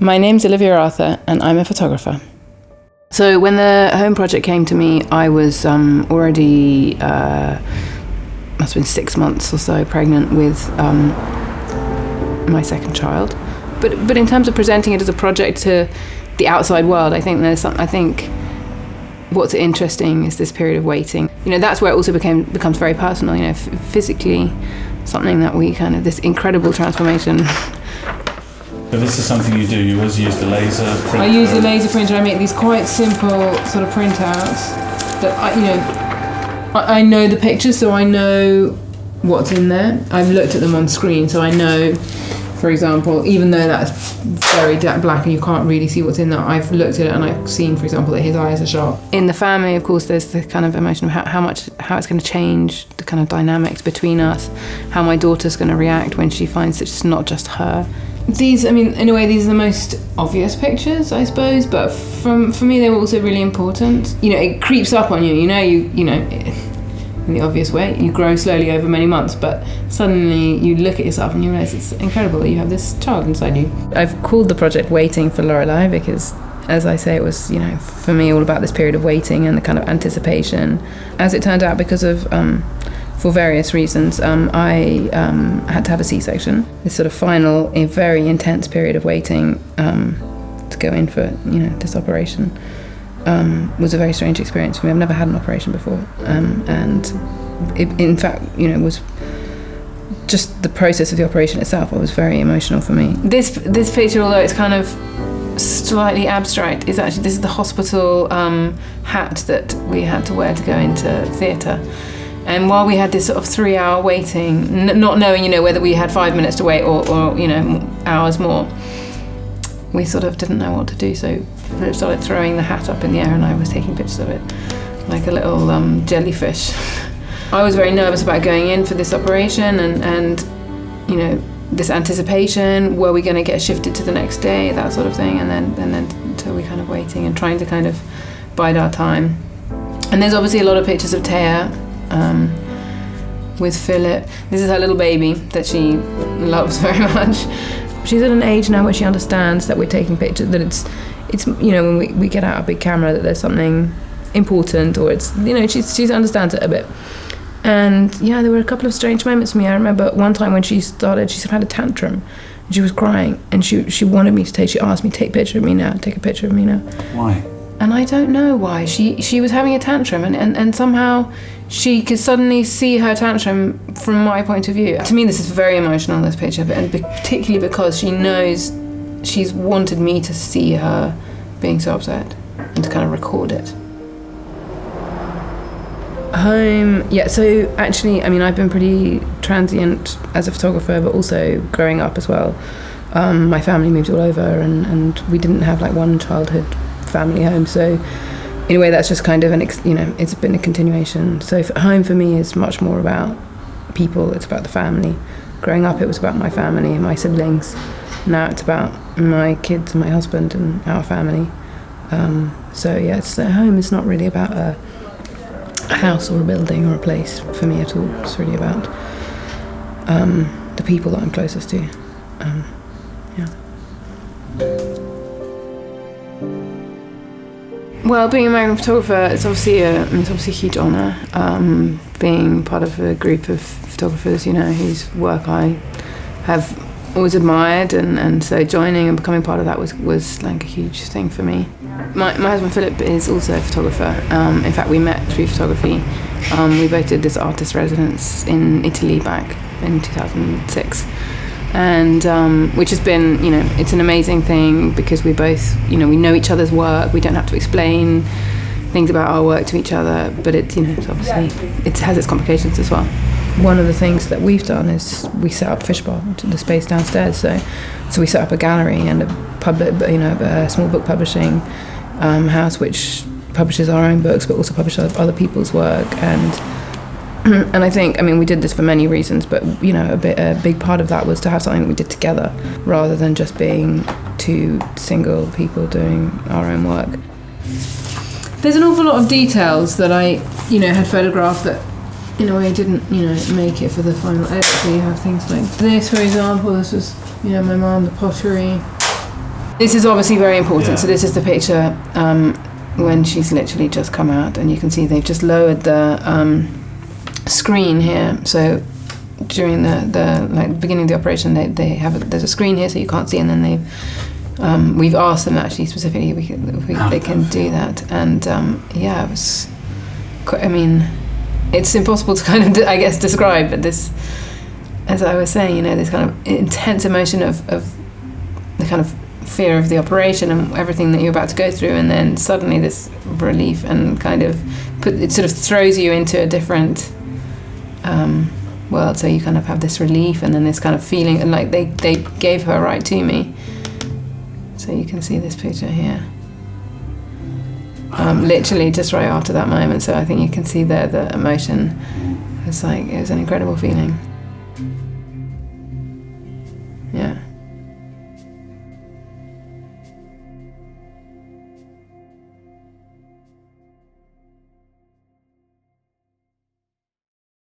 My name's Olivia Arthur and I'm a photographer. So when the home project came to me, I was already, must have been 6 months or so pregnant with my second child. But in terms of presenting it as a project to the outside world, I think what's interesting is this period of waiting. You know, that's where it also becomes very personal, you know, physically, something that this incredible transformation. But this is something you do. You always use the laser printer. I use the laser printer. I make these quite simple sort of printouts that I know the picture, so I know what's in there. I've looked at them on screen, so I know, for example, even though that's very black and you can't really see what's in there, I've looked at it and I've seen, for example, that his eyes are sharp. In the family, of course, there's the kind of emotion of how it's going to change the kind of dynamics between us, how my daughter's going to react when she finds that it's not just her. These, I mean, in a way, these are the most obvious pictures, I suppose, but for me, they were also really important. You know, it creeps up on you, you know, in the obvious way, you grow slowly over many months, but suddenly you look at yourself and you realise it's incredible that you have this child inside you. I've called the project Waiting for Lorelei because, as I say, it was, you know, for me all about this period of waiting and the kind of anticipation. As it turned out, because of for various reasons, I had to have a C-section. This sort of final, a very intense period of waiting to go in for, you know, this operation was a very strange experience for me. I've never had an operation before, and it, in fact, you know, was just the process of the operation itself. It was very emotional for me. This picture, although it's kind of slightly abstract, this is the hospital hat that we had to wear to go into theatre. And while we had this sort of 3-hour waiting, not knowing, you know, whether we had 5 minutes to wait or you know, hours more, we sort of didn't know what to do. So Philip started throwing the hat up in the air and I was taking pictures of it, like a little jellyfish. I was very nervous about going in for this operation and you know, this anticipation, were we going to get shifted to the next day, that sort of thing, and then until we kind of waiting and trying to kind of bide our time. And there's obviously a lot of pictures of Taya, with Philip. This is her little baby that she loves very much. She's at an age now where she understands that we're taking pictures, that it's you know, when we get out a big camera, that there's something important, or it's, you know, she understands it a bit. And yeah, there were a couple of strange moments for me. I remember one time when she sort of had a tantrum and she was crying and she wanted me to she asked me, take a picture of me now. Why? And I don't know why. She was having a tantrum and somehow she could suddenly see her tantrum from my point of view. To me, this is very emotional, this picture, and particularly because she knows she's wanted me to see her being so upset and to kind of record it. Home, yeah, so actually, I mean, I've been pretty transient as a photographer, but also growing up as well. My family moved all over and we didn't have like one childhood family home, so in a way that's just kind of you know, it's been a continuation. So home for me is much more about people, it's about the family. Growing up it was about my family and my siblings. Now it's about my kids and my husband and our family. So yeah, home is not really about a house or a building or a place for me at all. It's really about the people that I'm closest to. Yeah. Well, being a Magnum photographer, it's obviously a huge honour. Being part of a group of photographers, you know, whose work I have always admired, and so joining and becoming part of that was like a huge thing for me. My husband Philip is also a photographer. In fact, we met through photography. We both did this artist residence in Italy back in 2006. And which has been, you know, it's an amazing thing because we both, you know, we know each other's work. We don't have to explain things about our work to each other, but it's, you know, it's obviously, it has its complications as well. One of the things that we've done is we set up Fish Bar, the space downstairs. So we set up a gallery and a small book publishing house which publishes our own books, but also publishes other people's work. And I think, I mean, we did this for many reasons, but, you know, a big part of that was to have something that we did together rather than just being two single people doing our own work. There's an awful lot of details that I, you know, had photographed that in a way didn't, you know, make it for the final edit. So you have things like this, for example. This was, you know, my mum, the pottery. This is obviously very important. Yeah. So this is the picture when she's literally just come out, and you can see they've just lowered the screen here. So during the like beginning of the operation, they have there's a screen here, so you can't see, and then we've asked them actually specifically if they can do that, and yeah, it was. I mean, it's impossible to kind of I guess describe, but this, as I was saying, you know, this kind of intense emotion of the kind of fear of the operation and everything that you're about to go through, and then suddenly this relief and kind of it sort of throws you into a different world. So you kind of have this relief and then this kind of feeling, and like they gave her right to me. So you can see this picture here, literally just right after that moment. So I think you can see there the emotion. It was an incredible feeling.